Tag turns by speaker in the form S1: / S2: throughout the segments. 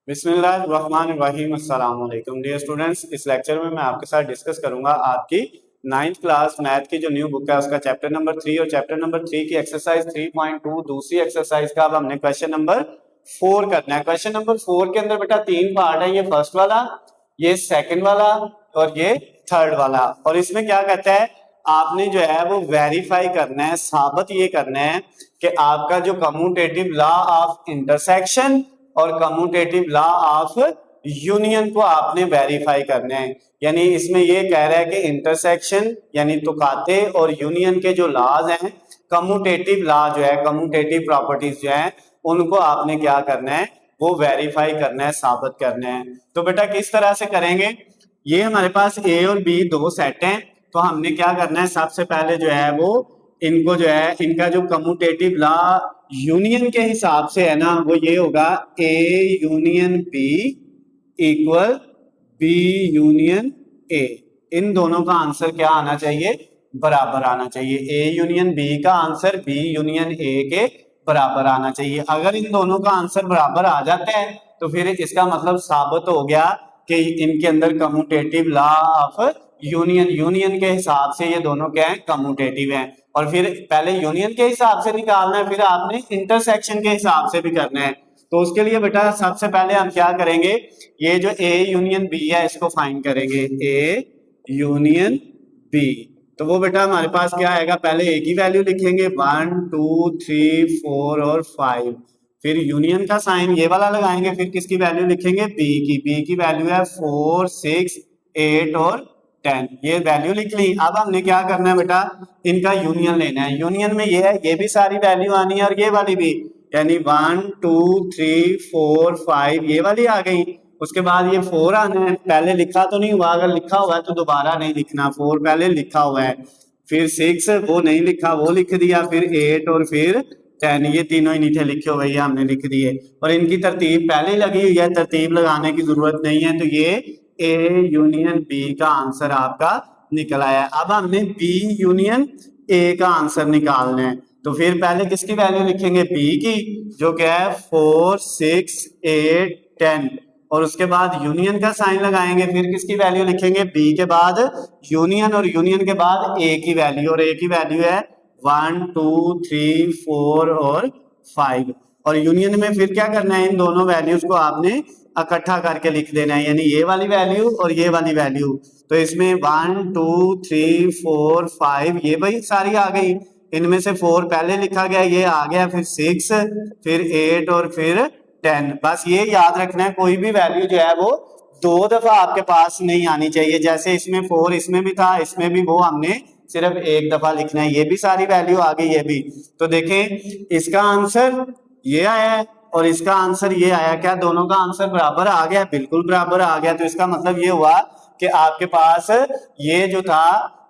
S1: बिस्मिल्लाहिर्रहमानिर्रहीम। अस्सलाम वालेकुम डियर स्टूडेंट्स। इस लेक्चर में मैं आपके साथ डिस्कस करूंगा आपकी नाइन्थ क्लास मैथ की जो न्यू बुक है उसका चैप्टर नंबर 3 और चैप्टर नंबर 3 की एक्सरसाइज 3.2 दूसरी एक्सरसाइज का अब हमने क्वेश्चन नंबर 4 करना है। क्वेश्चन नंबर 4 के अंदर बेटा 3 पार्ट है, ये फर्स्ट वाला, ये सेकंड वाला और ये थर्ड वाला। और इसमें क्या कहता है, आपने जो है वो वेरीफाई करना है, साबित ये करना है कि आपका जो कम्यूटेटिव लॉ ऑफ इंटरसेक्शन और कम्यूटेटिव लॉ ऑफ यूनियन को आपने वेरीफाई करना है। यानी इसमें ये कह रहा है कि इंटरसेक्शन यानी तुकाते और यूनियन के जो लॉज हैं, कम्यूटेटिव लॉ जो है, कम्यूटेटिव प्रॉपर्टीज जो है, उनको आपने क्या करना है, वो वेरीफाई करना है, साबित करना है। तो बेटा किस तरह से करेंगे, ये हमारे पास ए और बी दो सेट हैं, तो हमने क्या करना है, सबसे पहले जो है वो इनको जो है, इनका जो कम्यूटेटिव लॉ यूनियन के हिसाब से है ना, वो ये होगा A union B equal B union A. इन दोनों का आंसर क्या आना चाहिए, बराबर आना चाहिए। ए यूनियन बी का आंसर बी यूनियन ए के बराबर आना चाहिए। अगर इन दोनों का आंसर बराबर आ जाता है तो फिर इसका मतलब साबित हो गया कि इनके अंदर commutative law of union, union के हिसाब से ये दोनों क्या है, कम्यूटेटिव हैं। और फिर पहले यूनियन के हिसाब से निकालना है, फिर आपने इंटरसेक्शन के हिसाब से भी करना है। तो उसके लिए बेटा सबसे पहले हम क्या करेंगे, ये जो ए यूनियन बी है इसको फाइंड करेंगे, ए यूनियन बी। तो वो बेटा हमारे पास क्या आएगा, पहले ए की वैल्यू लिखेंगे 1 2 3 4 और 5, फिर यूनियन का साइन ये वाला लगाएंगे, फिर किसकी वैल्यू लिखेंगे, बी की वैल्यू है 4 6 8 और 10, ये वैल्यू लिख ली। अब हमने क्या करना है बेटा, इनका यूनियन लेना है। यूनियन में ये है, ये भी सारी वैल्यू आनी है और ये वाली भी, यानी 1 2 3 4 5 ये वाली आ गई। उसके बाद ये 4 आना है, पहले लिखा तो नहीं हुआ, अगर लिखा हुआ है तो दोबारा नहीं लिखना, 4 पहले लिखा हुआ है, फिर 6 वो नहीं लिखा, वो लिख दिया, फिर 8 और फिर 10, ये तीनों ही नीचे लिखे हुए ये हमने लिख दिए। और इनकी तरतीब पहले ही लगी हुई है, तरतीब लगाने की जरूरत नहीं है। तो ये ए यूनियन बी का आंसर आपका निकल आया। अब हमने बी यूनियन ए का आंसर निकालना है, तो फिर पहले किसकी वैल्यू लिखेंगे, बी की, जो क्या है 4 6 8 10, और उसके बाद यूनियन का साइन लगाएंगे, फिर किसकी वैल्यू लिखेंगे, बी के बाद यूनियन, और यूनियन के बाद ए की वैल्यू, और ए की वैल्यू है 1 2 3 4 और 5। और यूनियन में फिर क्या करना है, इन दोनों वैल्यूज को आपने इकट्ठा करके लिख देना है, यानी ये वाली वैल्यू और ये वाली वैल्यू। तो इसमें 1 2 3 4 5 ये भाई सारी आ गई, इनमें से 4 पहले लिखा गया, ये आ गया, फिर 6 फिर 8 और फिर 10। बस ये याद रखना है, कोई भी वैल्यू जो है वो दो दफा आपके पास नहीं आनी चाहिए। जैसे इसमें 4 इसमें भी था, इसमें भी, वो हमने सिर्फ एक दफा लिखना है। ये भी सारी वैल्यू आ गई, ये भी। तो देखें इसका आंसर ये आया है और इसका आंसर ये आया, क्या दोनों का आंसर बराबर आ गया, बिल्कुल बराबर आ गया। तो इसका मतलब ये हुआ कि आपके पास ये जो था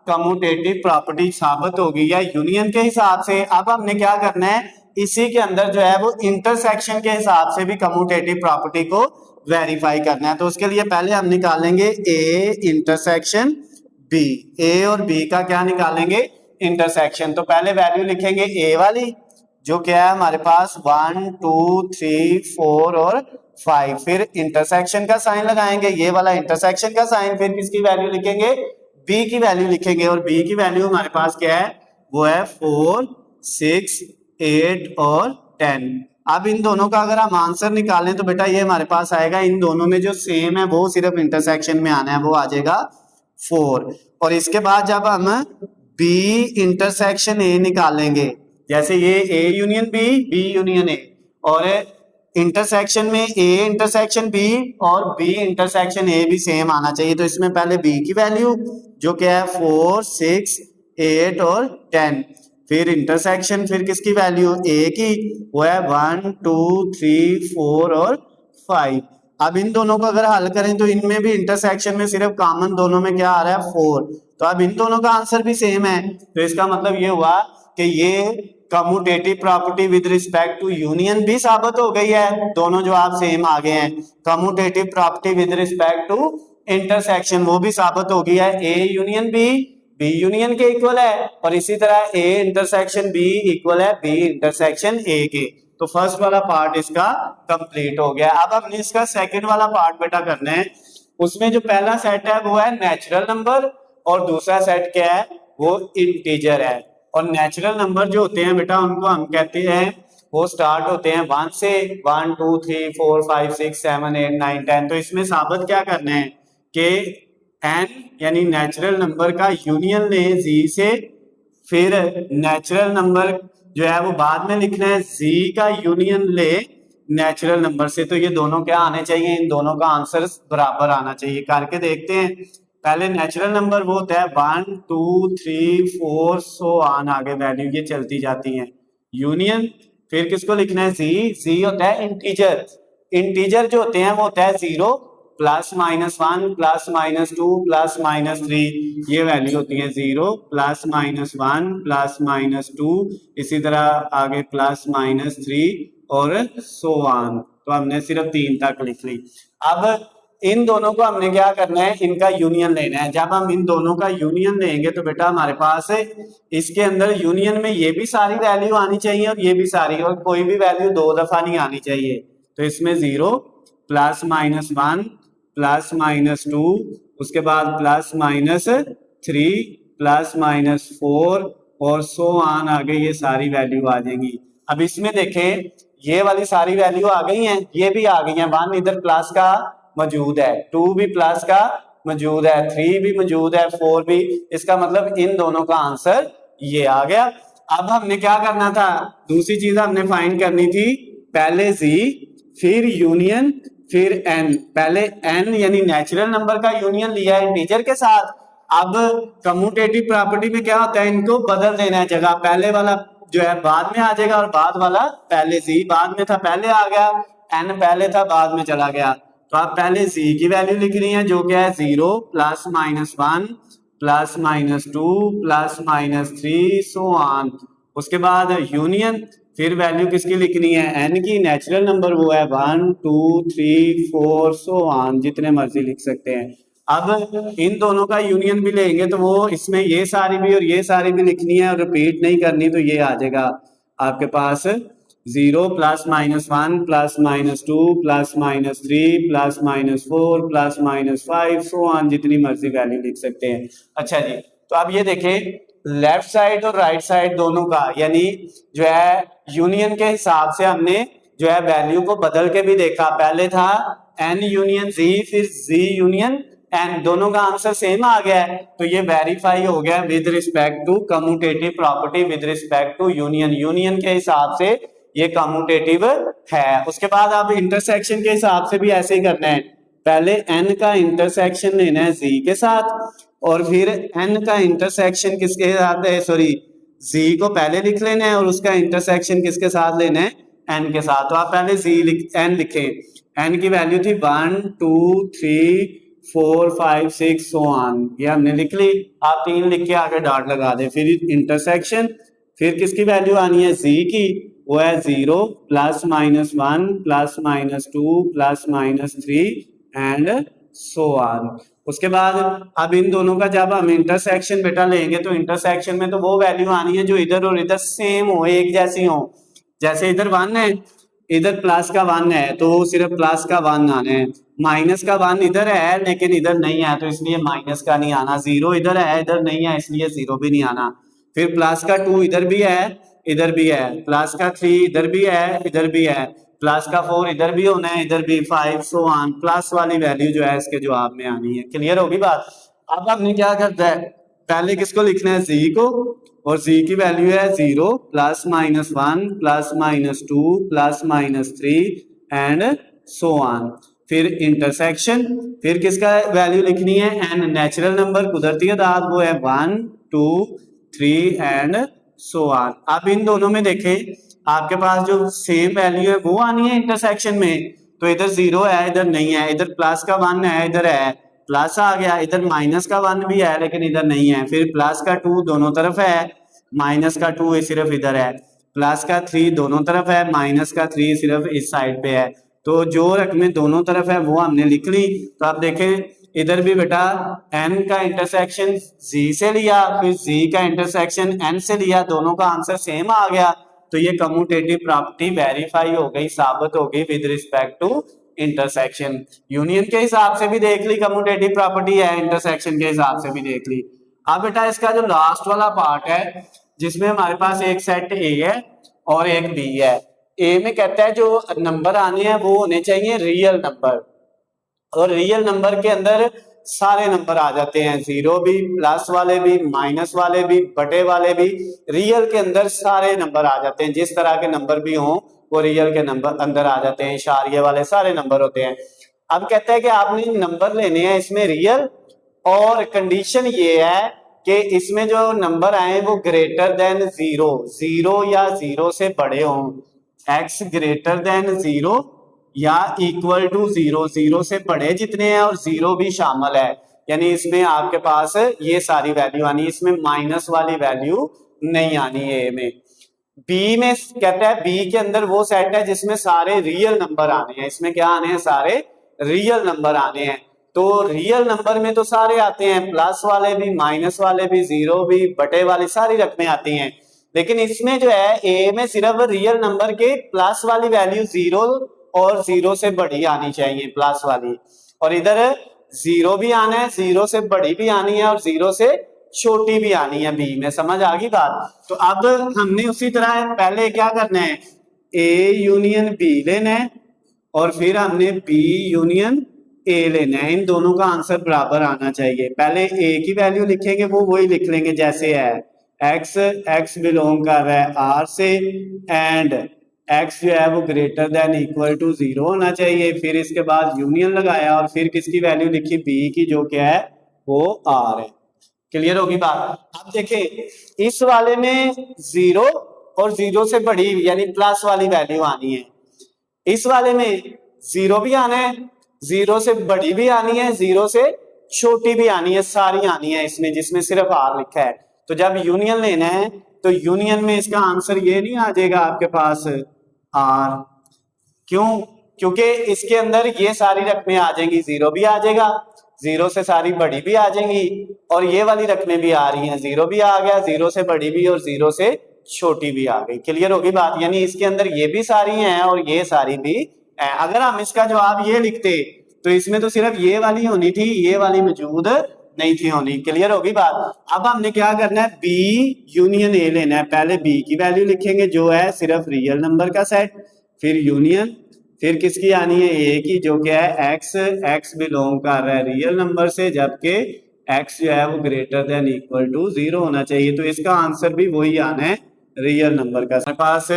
S1: कम्यूटेटिव प्रॉपर्टी साबित हो गई है यूनियन के हिसाब से। अब हमने क्या करना है, इसी के अंदर जो है वो इंटरसेक्शन के हिसाब से भी कम्यूटेटिव प्रॉपर्टी को वेरीफाई करना है। तो उसके लिए पहले हम निकालेंगे ए इंटरसेक्शन बी, ए और बी का क्या निकालेंगे, इंटरसेक्शन। तो पहले वैल्यू लिखेंगे ए वाली, जो क्या है हमारे पास 1 2 3 4 और 5, फिर इंटरसेक्शन का साइन लगाएंगे, ये वाला इंटरसेक्शन का साइन, फिर किसकी वैल्यू लिखेंगे, बी की वैल्यू लिखेंगे, और बी की वैल्यू हमारे पास क्या है, वो है 4 6 8 और 10। अब इन दोनों का अगर हम आंसर निकालें तो बेटा ये हमारे पास आएगा, इन दोनों में जो सेम है वो सिर्फ इंटरसेक्शन में आना है, वो आ जाएगा 4। और इसके बाद जब हम बी इंटरसेक्शन ए निकालेंगे, जैसे ये A union B, B union A, और इंटरसेक्शन में ए इंटरसेक्शन बी और बी इंटरसेक्शन ए भी सेम आना चाहिए। तो इसमें पहले बी की वैल्यू जो क्या है 4 6 8 और 10, फिर इंटरसेक्शन, फिर किसकी वैल्यू, ए की, वो है 1 2 3 4 और 5। अब इन दोनों को अगर हल करें तो इनमें भी इंटरसेक्शन में सिर्फ कॉमन दोनों में क्या आ रहा है, 4। तो अब इन दोनों का आंसर भी सेम है। तो इसका मतलब ये हुआ कि ये commutative property with respect to union भी साबित हो गई है, दोनों जवाब सेम आ गए हैं। Commutative property with respect to intersection वो भी साबित हो गई है, A union B, B union के इक्वल है, और इसी तरह ए इंटरसेक्शन बी इक्वल है बी इंटरसेक्शन ए के। तो फर्स्ट वाला पार्ट इसका कंप्लीट हो गया। अब हमने इसका सेकंड वाला पार्ट बेटा करना है। उसमें जो पहला सेट है वो है नेचुरल नंबर और दूसरा सेट क्या है, वो इंटीजर है। और नेचुरल नंबर जो होते हैं बेटा उनको हम कहते हैं, वो स्टार्ट होते हैं 1 से, 1 2 3 4 5 6 7 8 9 10। तो इसमें साबित क्या करना है कि n यानी नेचुरल नंबर का यूनियन ले z से, फिर नेचुरल नंबर जो है वो बाद में लिखना है z का यूनियन ले नेचुरल नंबर से। तो ये दोनों क्या आने चाहिए, इन दोनों का आंसर बराबर आना चाहिए। करके देखते हैं। पहले नेचुरल नंबर वो होता है 1 2 3 4 सो आन, आगे वैल्यू ये चलती जाती हैं। यूनियन फिर किसको लिखना है, z होता है इंटीजर। इंटीजर जो होते हैं वो होता है 0 plus minus 1 plus minus 2 plus minus 3, ये वैल्यू होती है 0 प्लस माइनस 1 प्लस माइनस 2, इसी तरह आगे प्लस माइनस 3 और सो ऑन। तो हमने सिर्फ 3 तक लिख ली। अब इन दोनों को हमने क्या करना है, इनका यूनियन लेना है। जब हम इन दोनों का यूनियन लेंगे तो बेटा हमारे पास है इसके अंदर यूनियन में ये भी सारी वैल्यू आनी चाहिए और ये भी सारी, और कोई भी वैल्यू 2 दफा नहीं आनी चाहिए। तो इसमें 0 प्लस माइनस 1 प्लस माइनस 2, उसके बाद प्लस माइनस 3 प्लस माइनस 4 और सो ऑन, आगे ये सारी वैल्यू आ जाएंगी। अब इसमें देखें ये वाली सारी वैल्यू आ गई हैं, ये भी आ गई हैं। 1 इधर प्लस का मौजूद है, 2 भी प्लस का मौजूद है, 3 भी मौजूद है, 4 भी। इसका मतलब इन दोनों का आंसर ये आ गया। अब हमने क्या करना था, दूसरी चीज हमने फाइंड करनी थी। पहले z फिर यूनियन फिर n। पहले n यानी नेचुरल नंबर का यूनियन लिया है इंटीजर के साथ। अब कम्यूटेटिव प्रॉपर्टी में क्या होता है, इनको बदल देना है जगह। पहले वाला जो है बाद में आ जाएगा और बाद वाला पहले, z बाद में था पहले आ गया, n पहले था बाद में चला गया। तो आप पहले z की वैल्यू लिख रही है जो क्या है 0 plus minus 1 plus minus 2 plus minus 3 so on. उसके बाद यूनियन फिर वैल्यू किसकी लिखनी है, n की। नेचुरल नंबर वो है 1 2 3 4 सो ऑन, जितने मर्जी लिख सकते हैं। अब इन दोनों का यूनियन भी लेंगे तो वो इसमें ये सारी भी और ये सारी भी लिखनी है और रिपीट नहीं करनी। तो ये आ जाएगा आपके पास 0 plus minus 1 plus minus 2 plus minus 3 plus minus 4 plus minus 5 so on, जितनी मर्जी वैल्यू लिख सकते हैं। अच्छा जी, तो अब ये देखें लेफ्ट साइड और राइट साइड दोनों का, यानी जो है यूनियन के हिसाब से हमने जो है वैल्यू को बदल के भी देखा। पहले था n यूनियन z, फिर z यूनियन n, दोनों का आंसर सेम आ गया है। तो ये वेरीफाई हो गया with respect to commutative property, with respect to union. Union के हिसाब से ये कम्यूटेटिव है। उसके बाद आप इंटरसेक्शन के हिसाब से भी ऐसे ही करना है। पहले n का इंटरसेक्शन लेना है z के साथ और फिर n का इंटरसेक्शन किसके साथ है, सॉरी z को पहले लिख लेना है और उसका इंटरसेक्शन किसके साथ लेना है, n के साथ। तो आप पहले n लिखें। n की वैल्यू थी 1 2 3 4 5 6 सो ऑन, ये हमने लिख ली। आप 3 लिख के आगे डॉट लगा दे। फिर इंटरसेक्शन, फिर किसकी वैल्यू आनी है, z की, वो है 0 plus minus 1 plus minus 2 plus minus 3 and so on. उसके बाद अब इन दोनों का जब हम इंटरसेक्शन बेटा लेंगे तो इंटरसेक्शन में तो वो वैल्यू आनी है जो इधर और इधर सेम हो, एक जैसी हो। जैसे इधर 1 है, इधर प्लस का 1 है तो सिर्फ प्लस का 1 आना है। माइनस का 1 इधर है लेकिन इधर नहीं है तो इसलिए माइनस का नहीं आना। 0 इधर है, इधर नहीं है, इसलिए 0 भी नहीं आना। फिर प्लस का 2 इधर भी है, इधर भी है। प्लस का 3 इधर भी है, इधर भी है। प्लस का 4 इधर भी होना है, इधर भी, 5 सो ऑन। प्लस वाली वैल्यू जो है इसके जवाब में आनी है। क्लियर होगी बात। अब हमने क्या करता है, पहले किसको लिखना है, z को, और z की वैल्यू है 0 plus minus 1 plus minus 2 plus minus 3 and so on. फिर इंटरसेक्शन, फिर किसका वैल्यू लिखनी है, n नेचुरल नंबर कुदरती अदाद, वो है 1 2 3 एंड सो ऑन। अब इन दोनों में देखें आपके पास जो सेम वैल्यू है वो आनी है इंटरसेक्शन में। तो इधर 0 है, इधर नहीं है। इधर प्लस का 1 है, इधर है, प्लस आ गया। इधर माइनस का 1 भी है लेकिन इधर नहीं है। फिर प्लस का 2 दोनों तरफ है, माइनस का 2 सिर्फ इधर है। प्लस का 3 दोनों तरफ है, माइनस का 3 सिर्फ इस साइड पे है। तो जो रकमें दोनों तरफ है वो हमने लिख ली। तो आप देखें इधर भी बेटा n का इंटरसेक्शन z से लिया, फिर z का इंटरसेक्शन n से लिया, दोनों का आंसर सेम आ गया। तो ये कम्यूटेटिव प्रॉपर्टी वेरीफाई हो गई, साबित हो गई with respect to intersection. Union के हिसाब से भी देख ली कम्यूटेटिव प्रॉपर्टी है, इंटरसेक्शन के हिसाब से भी देख ली। अब बेटा इसका जो लास्ट वाला पार्ट है जिसमें हमारे पास एक सेट ए है और एक बी है। ए में कहता है जो नंबर आने हैं वो होने चाहिए रियल नंबर, और रियल नंबर के अंदर सारे नंबर आ जाते हैं, जीरो भी, प्लस वाले भी, माइनस वाले भी, बटे वाले भी, रियल के अंदर सारे नंबर आ जाते हैं। जिस तरह के नंबर भी हों वो रियल के नंबर अंदर आ जाते हैं, इशारिये वाले सारे नंबर होते हैं। अब कहता है कि आपने नंबर लेने हैं इसमें रियल, और कंडीशन ये है कि इसमें जो नंबर आए वो ग्रेटर देन जीरो, जीरो या जीरो से बड़े हों, एक्स ग्रेटर देन जीरो या इक्वल टू जीरो, जीरो से बड़े जितने हैं और जीरो भी शामिल है, यानी इसमें आपके पास ये सारी वैल्यू आनी है, इसमें माइनस वाली वैल्यू नहीं आनी है। ए में बी में कहता है बी के अंदर वो सेट है जिसमें सारे रियल नंबर आने हैं, इसमें क्या आने हैं, सारे रियल नंबर आने हैं। तो रियल नंबर में तो सारे आते हैं, प्लस वाले भी, माइनस वाले भी, जीरो भी, बटे वाली सारी रकमें आती हैं। लेकिन इसमें जो है ए में सिर्फ रियल नंबर के प्लस वाली वैल्यू जीरो और जीरो से बड़ी आनी चाहिए, प्लस वाली, और इधर जीरो भी आना है, जीरो से बड़ी भी आनी है और जीरो से छोटी भी आनी है बी में। समझ आ गई बात? तो अब हमने उसी तरह पहले क्या करना है, ए यूनियन बी लेना है और फिर हमने बी यूनियन ए लेना है। इन दोनों का आंसर बराबर आना चाहिए। पहले ए की वैल्यू लिखेंगे वो वही लिख लेंगे जैसे है, एक्स, एक्स बिलोंग कर रहा है आर से, एंड एक्स जो है वो greater than equal to zero होना चाहिए। फिर इसके बाद यूनियन लगाया और फिर किसकी वैल्यू लिखी, बी की, जो क्या है वो आर है। क्लियर होगी बात? अब देखें इस वाले में जीरो और जीरो से बड़ी यानी प्लस वाली वैल्यू आनी है, इस वाले में जीरो भी आना है, जीरो से बड़ी भी आनी है, जीरो से छोटी भी आनी है, सारी आनी है इसमें जिसमें सिर्फ आर लिखा है। तो जब यूनियन लेना है तो यूनियन में इसका आंसर ये नहीं आ जाएगा आपके पास आर, क्यों? क्योंकि इसके अंदर ये सारी रकमें आ जाएंगी, जीरो भी आ जाएगा, जीरो से सारी बड़ी भी आ जाएंगी, और ये वाली रकमें भी आ रही हैं, जीरो भी आ गया, जीरो से बड़ी भी और जीरो से छोटी भी आ गई। क्लियर होगी बात? यानी इसके अंदर ये भी सारी हैं और ये सारी भी है। अगर हम इसका जवाब ये लिखते तो इसमें तो सिर्फ ये वाली होनी थी, ये वाली मौजूद नहीं थी होनी। क्लियर होगी बात? अब हमने क्या करना है, बी यूनियन ए लेना है। पहले बी की वैल्यू लिखेंगे जो है सिर्फ रियल नंबर का सेट, फिर यूनियन, फिर किसकी आनी है, ए की, जो क्या है एक्स, एक्स बिलोंग कर रहा है रियल नंबर से, जबकि एक्स जो है वो greater than equal to zero होना चाहिए। तो इसका आंसर भी वही आना है, रियल नंबर का। हमारे पास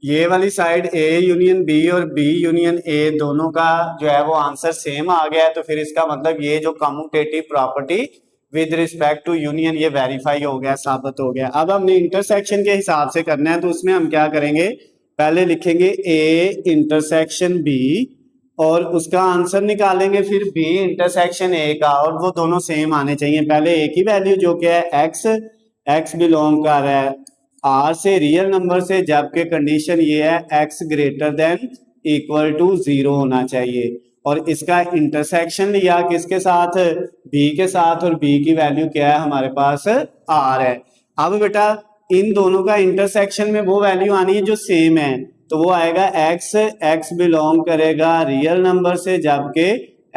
S1: ये वाली साइड ए यूनियन बी और बी यूनियन ए दोनों का जो है वो आंसर सेम आ गया है। तो फिर इसका मतलब ये जो commutative property with respect to union ये वेरीफाई हो गया, साबित हो गया। अब हमने इंटरसेक्शन के हिसाब से करना है, तो उसमें हम क्या करेंगे, पहले लिखेंगे ए इंटरसेक्शन बी और उसका आंसर निकालेंगे, फिर बी इंटरसेक्शन ए का, और वो दोनों सेम आने चाहिए। पहले ए की वैल्यू जो क्या है एक्स, एक्स बिलोंग कर रहा है आर से, रियल नंबर से, जबकि कंडीशन ये है x greater than equal to zero होना चाहिए। और इसका इंटरसेक्शन लिया किसके साथ, बी के साथ, और बी की वैल्यू क्या है हमारे पास आर है। अब बेटा इन दोनों का इंटरसेक्शन में वो वैल्यू आनी है जो सेम है, तो वो आएगा एक्स, एक्स बिलोंग करेगा रियल नंबर से, जबकि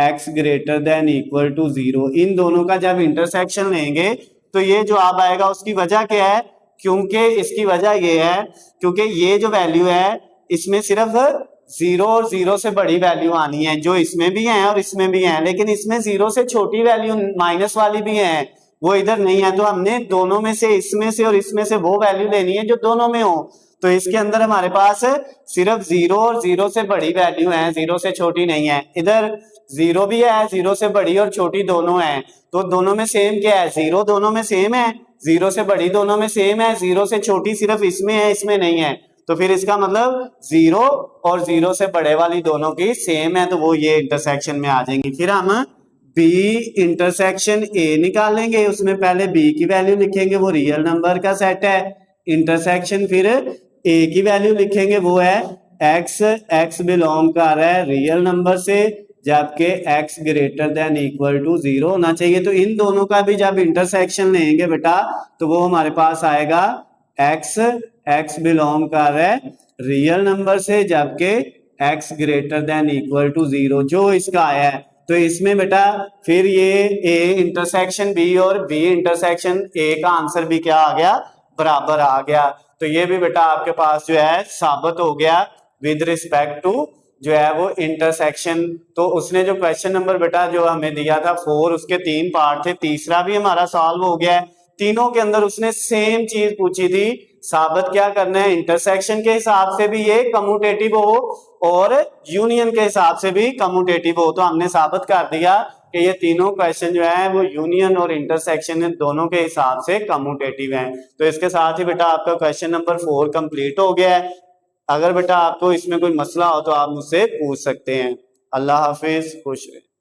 S1: X greater than equal to zero. इन दोनों का जब इंटरसेक्शन लेंगे तो ये जो आप आएगा उसकी वजह क्या है, क्योंकि इसकी वजह ये है क्योंकि ये जो वैल्यू है इसमें सिर्फ जीरो और जीरो से बड़ी वैल्यू आनी है, जो इसमें भी है और इसमें भी है, लेकिन इसमें जीरो से छोटी वैल्यू माइनस वाली भी है, वो इधर नहीं है। तो हमने दोनों में से, इसमें से और इसमें से वो वैल्यू लेनी है जो दोनों में हो। तो इसके अंदर हमारे पास सिर्फ जीरो और जीरो से बड़ी वैल्यू है, जीरो से छोटी नहीं है। इधर जीरो भी है, जीरो से बड़ी और छोटी दोनों है, तो दोनों में सेम क्या है, जीरो दोनों में सेम है, जीरो से बड़ी दोनों में सेम है, जीरो से छोटी सिर्फ इसमें है, इसमें नहीं है। तो फिर इसका मतलब जीरो और जीरो से बड़े वाली दोनों की सेम है, तो वो ये इंटरसेक्शन में आ जाएंगी। फिर हम बी इंटरसेक्शन ए निकालेंगे, उसमें पहले बी की वैल्यू लिखेंगे, वो रियल नंबर का सेट है, इंटरसेक्शन फिर ए की वैल्यू लिखेंगे, वो है एक्स, एक्स बिलोंग कर रहा है रियल नंबर से, जबकि x greater than equal to zero होना चाहिए। तो इन दोनों का भी जब इंटरसेक्शन लेंगे बेटा तो वो हमारे पास आएगा x x बिलोंग कर रहा है रियल नंबर से, जबकि x greater than equal to 0 जो इसका आया है। तो इसमें बेटा फिर ये a इंटरसेक्शन b और b इंटरसेक्शन a का आंसर भी क्या आ गया, बराबर आ गया। तो ये भी बेटा आपके पास जो है साबित हो गया विद रिस्पेक्ट टू जो है वो इंटरसेक्शन। तो उसने जो क्वेश्चन नंबर बेटा जो हमें दिया था 4, उसके 3 पार्ट थे, तीसरा भी हमारा सॉल्व हो गया है। तीनों के अंदर उसने सेम चीज पूछी थी, साबित क्या करना है, इंटरसेक्शन के हिसाब से भी ये कम्यूटेटिव हो और यूनियन के हिसाब से भी कम्यूटेटिव हो। तो हमने साबित कर दिया कि ये तीनों क्वेश्चन जो है वो यूनियन और इंटरसेक्शन दोनों के हिसाब से कम्यूटेटिव हैं। तो इसके साथ ही बेटा आपका क्वेश्चन नंबर 4 कंप्लीट हो गया है। अगर बेटा आपको इसमें कोई मसला हो तो आप मुझसे पूछ सकते हैं। अल्लाह हाफिज, खुश रहे।